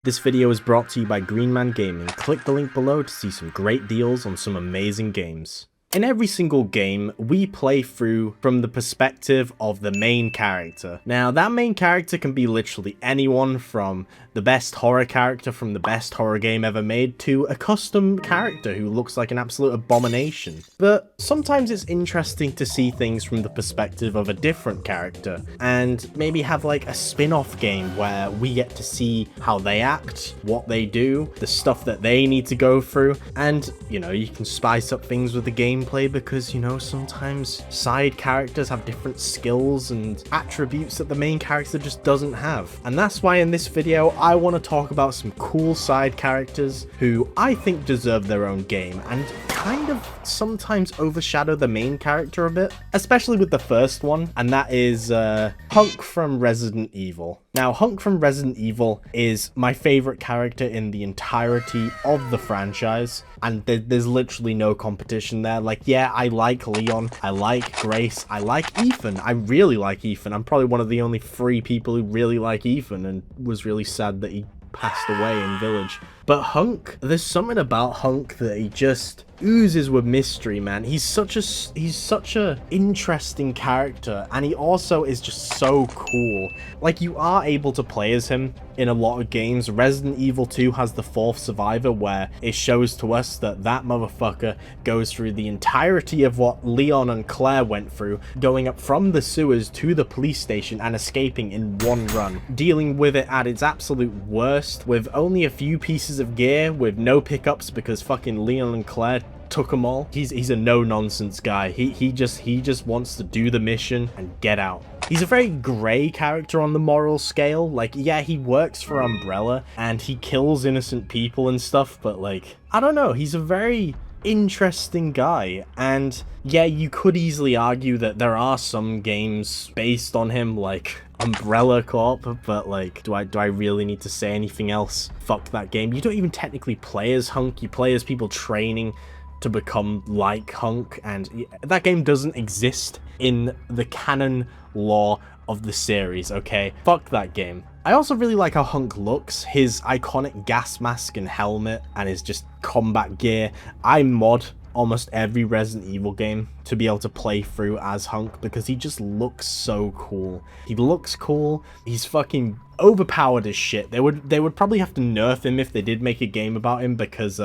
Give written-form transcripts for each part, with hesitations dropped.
This video is brought to you by Green Man Gaming. Click the link below to see some great deals on some amazing games. In every single game, we play through from the perspective of the main character. Now, that main character can be literally anyone from the best horror character from the best horror game ever made to a custom character who looks like an absolute abomination. But sometimes it's interesting to see things from the perspective of a different character and maybe have like a spin-off game where we get to see how they act, what they do, the stuff that they need to go through, and you know, you can spice up things with the gameplay because, you know, sometimes side characters have different skills and attributes that the main character just doesn't have. And that's why in this video I want to talk about some cool side characters who I think deserve their own game and kind of sometimes overshadow the main character a bit, especially with the first one, and that is Hunk from Resident Evil. Now, Hunk from Resident Evil is my favorite character in the entirety of the franchise, and there's literally no competition there. Like, yeah, I like Leon, I like Grace, I like Ethan. I really like Ethan. I'm probably one of the only 3 people who really like Ethan, and was really sad that he passed away in Village. But Hunk, there's something about Hunk that he just oozes with mystery, man. He's such a interesting character, and he also is just so cool. Like, you are able to play as him in a lot of games. Resident Evil 2 has the 4th survivor, where it shows to us that that motherfucker goes through the entirety of what Leon and Claire went through, going up from the sewers to the police station and escaping in one run, dealing with it at its absolute worst with only a few pieces of gear, with no pickups because fucking Leon and Claire took them all. He's a no-nonsense guy. He just wants to do the mission and get out. He's a very grey character on the moral scale. Like, yeah, he works for Umbrella and he kills innocent people and stuff, but like, I don't know, he's a very interesting guy. And yeah, you could easily argue that there are some games based on him, like Umbrella Corp, but like, do I really need to say anything else? Fuck that game. You don't even technically play as Hunk, you play as people training to become like Hunk, and that game doesn't exist in the canon lore of the series, okay? Fuck that game. I also really like how Hunk looks, his iconic gas mask and helmet, and his just combat gear. I mod almost every Resident Evil game to be able to play through as Hunk because he just looks so cool. He looks cool, he's fucking overpowered as shit. They would probably have to nerf him if they did make a game about him, because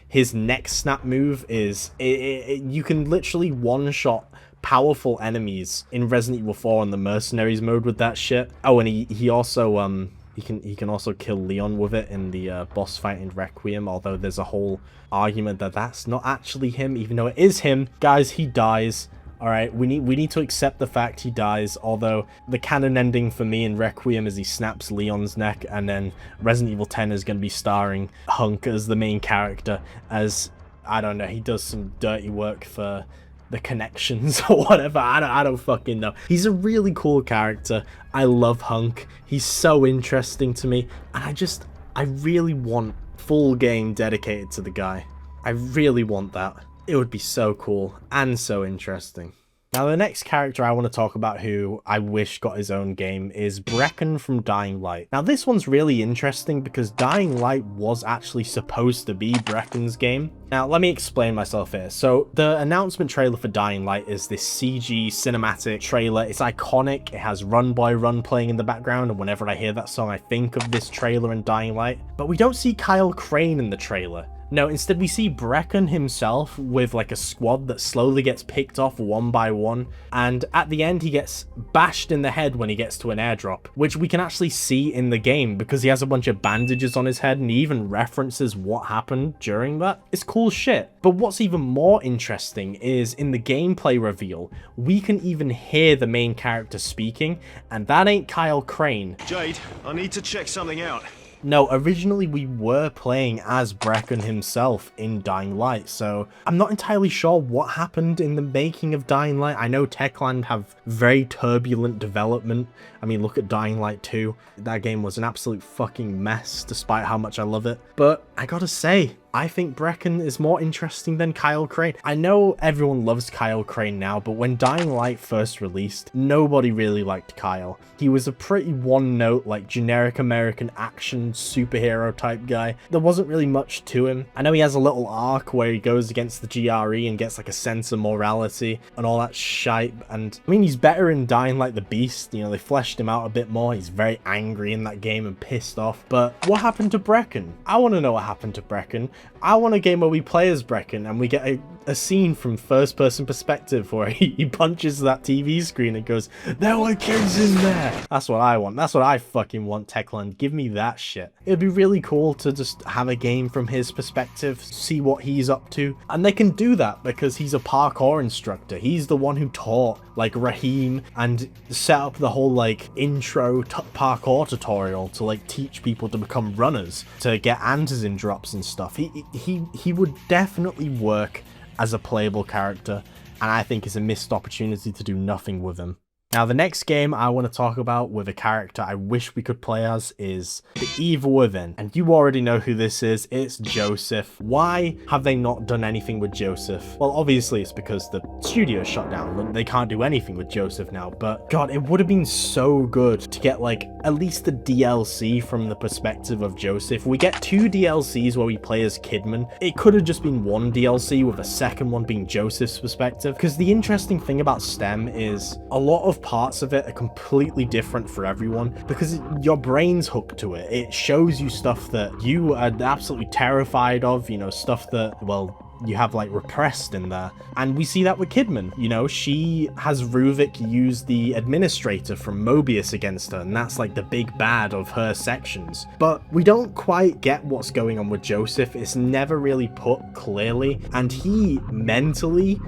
his neck snap move is you can literally one-shot powerful enemies in Resident Evil 4 on the mercenaries mode with that shit. Oh, and he also he can also kill Leon with it in the boss fight in Requiem, although there's a whole argument that that's not actually him, even though it is him. Guys, he dies. Alright, we need to accept the fact he dies, although the canon ending for me in Requiem is he snaps Leon's neck, and then Resident Evil 10 is going to be starring Hunk as the main character, as, I don't know, he does some dirty work for the connections or whatever. I don't fucking know. He's a really cool character. I love Hunk. He's so interesting to me, and I really want full game dedicated to the guy. I really want that. It would be so cool and so interesting. Now, the next character I want to talk about who I wish got his own game is Brecken from Dying Light. Now, this one's really interesting because Dying Light was actually supposed to be Brecken's game. Now, let me explain myself here. So, the announcement trailer for Dying Light is this CG cinematic trailer. It's iconic. It has Run Boy Run playing in the background, and whenever I hear that song, I think of this trailer in Dying Light. But we don't see Kyle Crane in the trailer. No, instead we see Brecken himself with like a squad that slowly gets picked off one by one, and at the end he gets bashed in the head when he gets to an airdrop, which we can actually see in the game because he has a bunch of bandages on his head and he even references what happened during that. It's cool shit. But what's even more interesting is in the gameplay reveal, we can even hear the main character speaking, and that ain't Kyle Crane. Jade, I need to check something out. No, originally we were playing as Brecken himself in Dying Light, so I'm not entirely sure what happened in the making of Dying Light. I know Techland have very turbulent development. I mean, look at Dying Light 2. That game was an absolute fucking mess, despite how much I love it. But I gotta say, I think Brecken is more interesting than Kyle Crane. I know everyone loves Kyle Crane now, but when Dying Light first released, nobody really liked Kyle. He was a pretty one-note, like, generic American action superhero type guy. There wasn't really much to him. I know he has a little arc where he goes against the GRE and gets like a sense of morality and all that shite, and I mean, he's better in Dying Like the Beast. You know, they fleshed him out a bit more. He's very angry in that game and pissed off. But what happened to Brecken? I want to know what happened to Brecken. I want a game where we play as Brecken and we get a scene from first person perspective where he punches that TV screen and goes, "There were kids in there." That's what I want. That's what I fucking want, Techland. Give me that shit. It'd be really cool to just have a game from his perspective, see what he's up to. And they can do that because he's a parkour instructor. He's the one who taught like Raheem and set up the whole like intro parkour tutorial to like teach people to become runners, to get antizin drops and stuff. He would definitely work as a playable character, and I think it's a missed opportunity to do nothing with him. Now, the next game I want to talk about with a character I wish we could play as is the Evil Within. And you already know who this is. It's Joseph. Why have they not done anything with Joseph? Well, obviously it's because the studio shut down. They can't do anything with Joseph now. But God, it would have been so good to get like at least the DLC from the perspective of Joseph. We get 2 DLCs where we play as Kidman. It could have just been 1 DLC with a second one being Joseph's perspective. Because the interesting thing about STEM is a lot of parts of it are completely different for everyone because your brain's hooked to it. It shows you stuff that you are absolutely terrified of, you know, stuff that, well, you have like repressed in there. And we see that with Kidman. You know, she has Ruvik use the administrator from Mobius against her, and that's like the big bad of her sections. But we don't quite get what's going on with Joseph. It's never really put clearly, and he mentally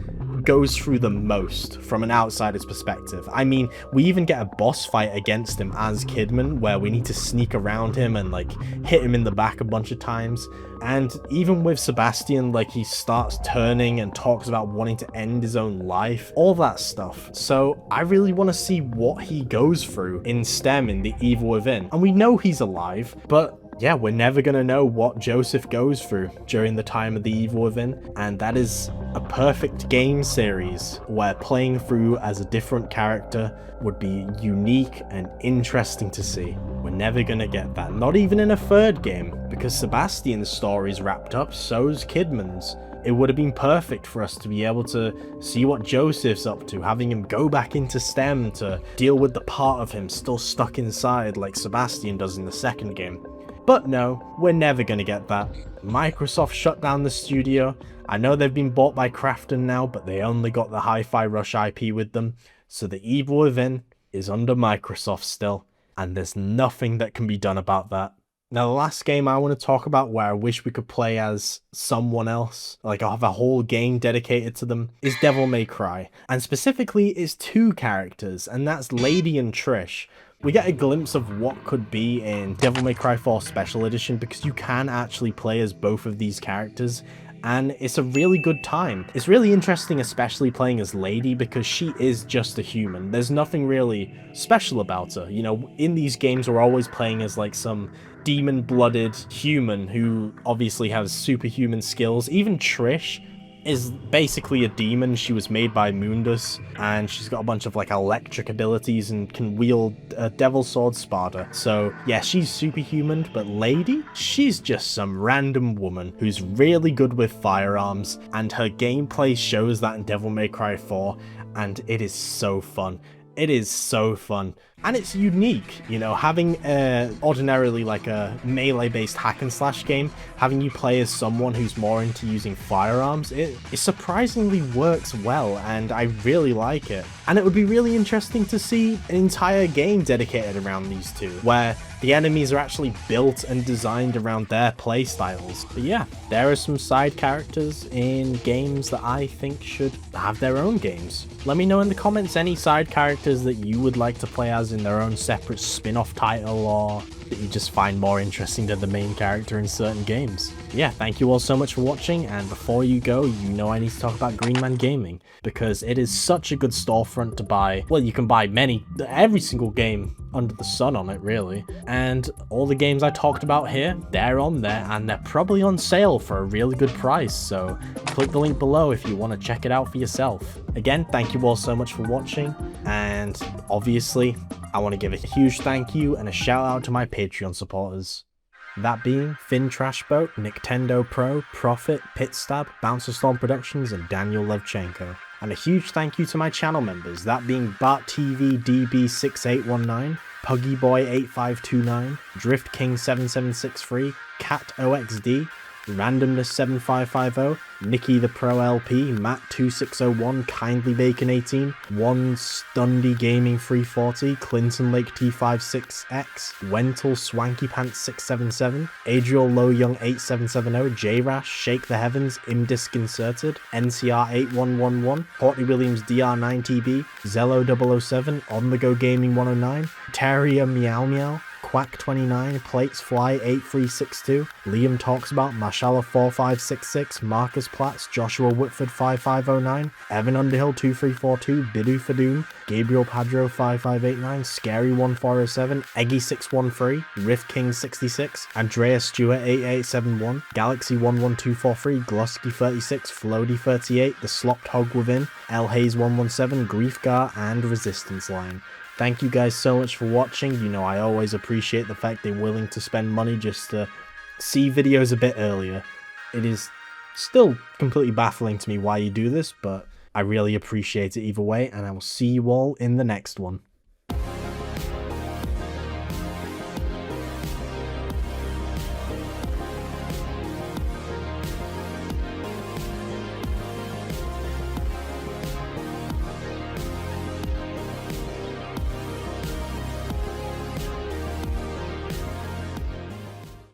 goes through the most from an outsider's perspective. I mean, we even get a boss fight against him as Kidman where we need to sneak around him and like hit him in the back a bunch of times. And even with Sebastian, like he starts turning and talks about wanting to end his own life, all that stuff. So I really want to see what he goes through in STEM in the Evil Within. And we know he's alive, but yeah, we're never going to know what Joseph goes through during the time of the Evil Within, and that is a perfect game series where playing through as a different character would be unique and interesting to see. We're never going to get that, not even in a third game, because Sebastian's story's wrapped up, so's Kidman's. It would have been perfect for us to be able to see what Joseph's up to, having him go back into STEM to deal with the part of him still stuck inside like Sebastian does in the second game. But no, we're never going to get that. Microsoft shut down the studio. I know they've been bought by Krafton now, but they only got the Hi-Fi Rush IP with them. So the Evil Within is under Microsoft still, and there's nothing that can be done about that. Now, the last game I want to talk about where I wish we could play as someone else, like I have a whole game dedicated to them, is Devil May Cry. And specifically, it's 2 characters, and that's Lady and Trish. We get a glimpse of what could be in Devil May Cry 4 Special Edition because you can actually play as both of these characters, and it's a really good time. It's really interesting, especially playing as Lady, because she is just a human. There's nothing really special about her. You know, in these games we're always playing as like some demon-blooded human who obviously has superhuman skills. Even Trish is basically a demon. She was made by Mundus, and she's got a bunch of like electric abilities and can wield a devil sword Sparta. So yeah, she's superhuman, but Lady, she's just some random woman who's really good with firearms, and her gameplay shows that in Devil May Cry 4, and it is so fun. It is so fun. And it's unique, you know, having ordinarily like a melee-based hack and slash game, having you play as someone who's more into using firearms, it surprisingly works well, and I really like it. And it would be really interesting to see an entire game dedicated around these two, where the enemies are actually built and designed around their playstyles. But yeah, there are some side characters in games that I think should have their own games. Let me know in the comments any side characters that you would like to play as in their own separate spin-off title, or that you just find more interesting than the main character in certain games. Yeah, thank you all so much for watching, and before you go, you know I need to talk about Green Man Gaming, because it is such a good storefront to buy. Well, you can buy every single game under the sun on it, really. And all the games I talked about here, they're on there, and they're probably on sale for a really good price, so click the link below if you want to check it out for yourself. Again, thank you all so much for watching, and obviously, I want to give a huge thank you and a shout out to my Patreon supporters. That being Finn Trashboat, Nintendo Pro, Profit, Pitstab, Bouncer Storm Productions, and Daniel Levchenko. And a huge thank you to my channel members, that being Bart TV DB6819, Puggyboy8529, Drift King 7763, Cat OXD, Randomness 7550, Nikki the Pro LP, Matt 2601, Kindly Bacon 18, One Stundy Gaming 340, Clinton Lake T56X, Wentel Swanky Pants 677, Adriel Low Young 8770, J Rash, Shake the Heavens, Imdisc Inserted, NCR 8111, Courtney Williams DR9TB, Zello 007, On The Go Gaming 109, Terrier Meow Meow, Quack29, Plates Fly 8362, Liam Talks About, Mashallah 4566, Marcus Platts, Joshua Whitford 5509, Evan Underhill 2342, Bidu Fadoom, Gabriel Padro 5589, Scary 1407, Eggy 613, Riff King 66, Andrea Stewart 8871, Galaxy 11243, Glosky 36, Floaty 38, The Slopped Hog Within, L Hayes 117, Griefgar, and Resistance Line. Thank you guys so much for watching. You know, I always appreciate the fact they're willing to spend money just to see videos a bit earlier. It is still completely baffling to me why you do this, but I really appreciate it either way, and I will see you all in the next one.